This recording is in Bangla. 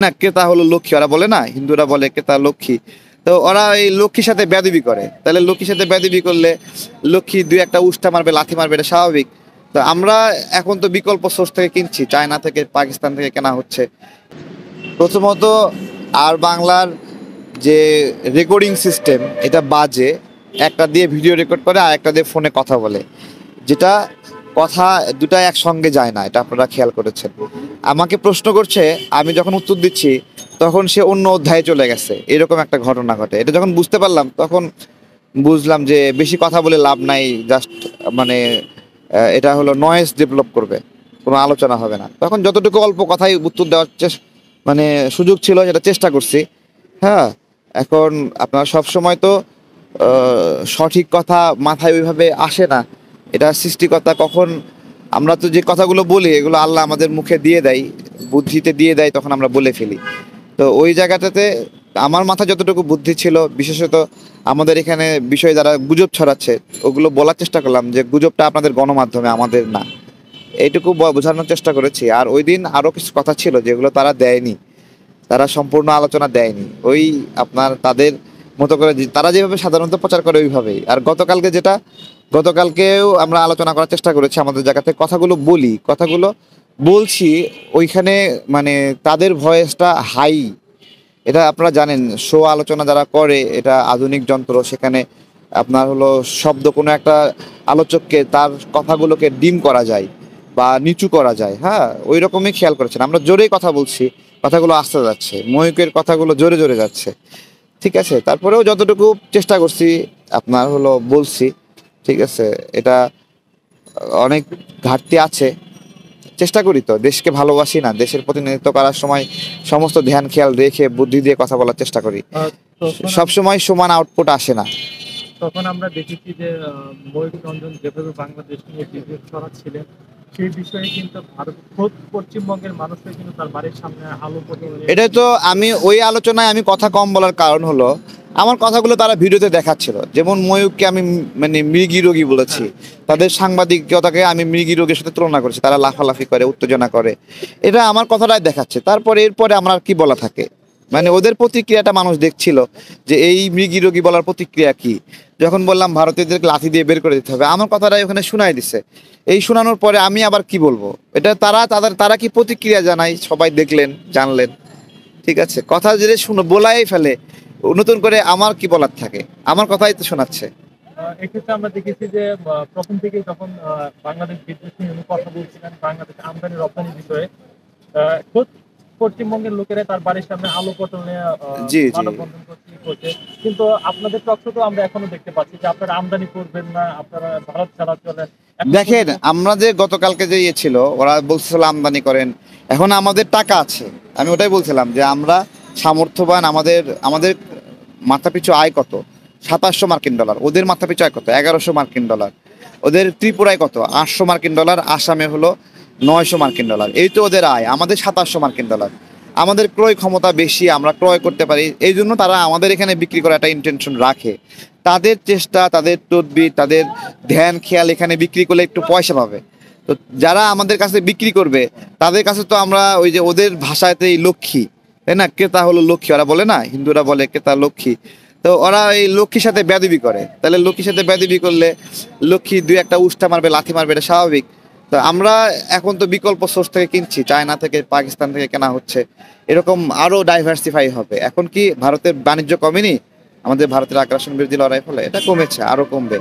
না, ক্রেতা হলো লক্ষ্মী। ওরা বলে না, হিন্দুরা বলে ক্রেতা লক্ষ্মী। তো ওরা এই লক্ষ্মীর সাথে বেয়াদবি করে। তাহলে লক্ষ্মীর সাথে বেয়াদবি করলে লক্ষ্মী ২-১টা উষ্ঠা মারবে, লাথি মারবে, এটা স্বাভাবিক। তো আমরা এখন তো বিকল্প সোর্স থেকে কিনছি। চায়না থেকে, পাকিস্তান থেকে কেনা হচ্ছে। প্রথমত আর বাংলার যে রেকর্ডিং সিস্টেম এটা বাজে। একটা দিয়ে ভিডিও রেকর্ড করে আর একটা দিয়ে ফোনে কথা বলে। যেটা কথা দুটা একসঙ্গে যায় না, এটা আপনারা খেয়াল করেছেন। আমাকে প্রশ্ন করছে, আমি যখন উত্তর দিচ্ছি তখন সে অন্য অধ্যায়ে চলে গেছে, এরকম একটা ঘটনা ঘটে। এটা যখন বুঝতে পারলাম তখন বুঝলাম যে বেশি কথা বলে লাভ নাই। জাস্ট মানে এটা হলো নয়েজ ডেভেলপ করবে, কোনো আলোচনা হবে না। তখন যতটুকু অল্প কথাই উত্তর দেওয়ার মানে সুযোগ ছিল সেটা চেষ্টা করছি। হ্যাঁ, এখন আপনার সব সময় তো সঠিক কথা মাথায় ওইভাবে আসে না। এটা সৃষ্টিকর্তা কখন, আমরা তো যে কথাগুলো বলি এগুলো আল্লাহ আমাদের মুখে দিয়ে দেয়, বুদ্ধিতে দিয়ে দেয়, তখন আমরা বলে ফেলি। তো ওই জায়গাটাতে আমার মাথায় যতটুকু বুদ্ধি ছিল, বিশেষত আমাদের এখানে বিষয় যারা গুজব ছড়াচ্ছে ওগুলো বলার চেষ্টা করলাম যে গুজবটা আপনাদের গণমাধ্যমে, আমাদের না। এইটুকু বোঝানোর চেষ্টা করেছি। আর ওই দিন আরও কিছু কথা ছিল যেগুলো তারা দেয়নি, তারা সম্পূর্ণ আলোচনা দেয়নি। ওই আপনার তাদের মতো করে তারা যেভাবে সাধারণত প্রচার করে ওইভাবেই। আর গতকালকেও আমরা আলোচনা করার চেষ্টা করেছি, আমাদের জায়গাতে কথাগুলো বলছি ওইখানে, মানে তাদের ভয়েসটা হাই। এটা আপনারা জানেন, শো আলোচনা যারা করে এটা আধুনিক যন্ত্র, সেখানে আপনার হলো শব্দ, কোনো একটা আলোচককে তার কথাগুলোকে ডিম করা যায় বা নিচু করা যায়। হ্যাঁ, ওই রকমই খেয়াল করেছেন। আমরা জোরেই কথা বলছি, কথাগুলো আসতে যাচ্ছে, ময়ূকের কথাগুলো জোরে জোরে যাচ্ছে। ঠিক আছে, তারপরেও যতটুকু চেষ্টা করছি আপনার হলো বলছি। ঠিক আছে, এটা অনেক ঘাটতি আছে। চেষ্টা করি তো, দেশকে ভালোবাসি না, দেশের প্রতিনিধিত্ব করার সময় সমস্ত ধ্যান খেয়াল রেখে বুদ্ধি দিয়ে কথা বলার চেষ্টা করি। সব সময় সমান আউটপুট আসে না। তখন আমরা দেখেছি যে ময়ূক রঞ্জন যেভাবে বাংলাদেশ নিয়ে বিদ্বেষ ছড়াচ্ছিলেন, সেই বিষয়ে কিন্তু ভারত খোদ পশ্চিমবঙ্গের মানুষরা কিন্তু তার বাড়ির সামনে আলো এটা তো আমি ওই আলোচনায় আমি কথা কম বলার কারণ হলো আমার কথাগুলো তারা ভিডিওতে দেখাচ্ছিল। যেমন ময়ূককে আমি মানে মৃগী রোগী বলেছি, তাদের সাংবাদিকতাকে আমি মৃগী রোগীর সাথে তুলনা করেছি। তারা লাফালাফি করে, উত্তেজনা করে, এটা আমার কথাটাই দেখাচ্ছে। তারপরে এরপরে আমার আর কি বলা থাকে, মানে ওদের প্রতিক্রিয়াটা মানুষ দেখছিল যে এই মৃগী রোগী বলার প্রতিক্রিয়া কি। যখন বললাম ভারতীয়দেরকে লাথি দিয়ে বের করে দিতে হবে, আমার কথাটাই ওখানে শোনাই দিছে। এই শোনানোর পরে আমি আবার কি বলবো, এটা তারা কি প্রতিক্রিয়া জানায় সবাই দেখলেন, জানলেন। ঠিক আছে, কথা যদি বলাই ফেলে, নতুন করে আমার কি বলার থাকে, আমার কথাই তো শোনাচ্ছে। এক্ষেত্রে আমরা দেখেছি যে প্রথম থেকেই যখন বাংলাদেশ বিদ্বেষ নিয়ে উনি কথা বলছিলেন, বাংলাদেশ আমদানি রপ্তানি বিষয়ে খোদ পশ্চিমবঙ্গের লোকেরা তার বাড়ির সামনে আলো পটল নিয়ে জি জি, মানববন্ধন করছে। কিন্তু আপনাদের পক্ষে তো আমরা এখনো দেখতে পাচ্ছি যে আপনারা আমদানি করবেন না, আপনারা ভারত ছাড়া চলেন। দেখেন আমরা যে গতকালকে যে ইয়ে ছিল, ওরা বলছিল আমদানি করেন। এখন আমাদের টাকা আছে, আমি ওটাই বলছিলাম যে আমরা সামর্থ্যবান। আমাদের আমাদের মাথাপিছু আয় কত? ২৭০০ মার্কিন ডলার। ওদের মাথাপিছু আয় কত? ১১০০ মার্কিন ডলার। ওদের ত্রিপুরায় কত? ৮০০ মার্কিন ডলার। আসামে হলো ৯০০ মার্কিন ডলার। এই তো ওদের আয়। আমাদের ২৭০০ মার্কিন ডলার। আমাদের ক্রয় ক্ষমতা বেশি, আমরা ক্রয় করতে পারি, এই জন্য তারা আমাদের এখানে বিক্রি করার একটা ইন্টেনশন রাখে। তাদের চেষ্টা, তাদের তদবির, তাদের ধ্যান খেয়াল, এখানে বিক্রি করলে একটু পয়সা পাবে। তো যারা আমাদের কাছে বিক্রি করবে তাদের কাছে তো আমরা ওই যে ওদের ভাষাতেই লক্ষ্মী, তাই না? ক্রেতা হলো লক্ষ্মী। ওরা বলে না, হিন্দুরা বলে ক্রেতা লক্ষ্মী। তো ওরা এই লক্ষ্মীর সাথে বেয়াদবি করে। তাহলে লক্ষ্মীর সাথে বেয়াদবি করলে লক্ষ্মী ২-১টা উষ্ঠা মারবে, লাথি মারবে, এটা স্বাভাবিক। তো আমরা এখন তো বিকল্প সোর্স থেকে কিনছি, চায়না থেকে, পাকিস্তান থেকে কেনা হচ্ছে। এরকম আরো ডাইভার্সিফাই হবে। এখন কি ভারতের বাণিজ্য কমেনি? আমাদের ভারতের আগ্রাসন বিরোধী লড়াই ফলে এটা কমেছে, আরো কমবে।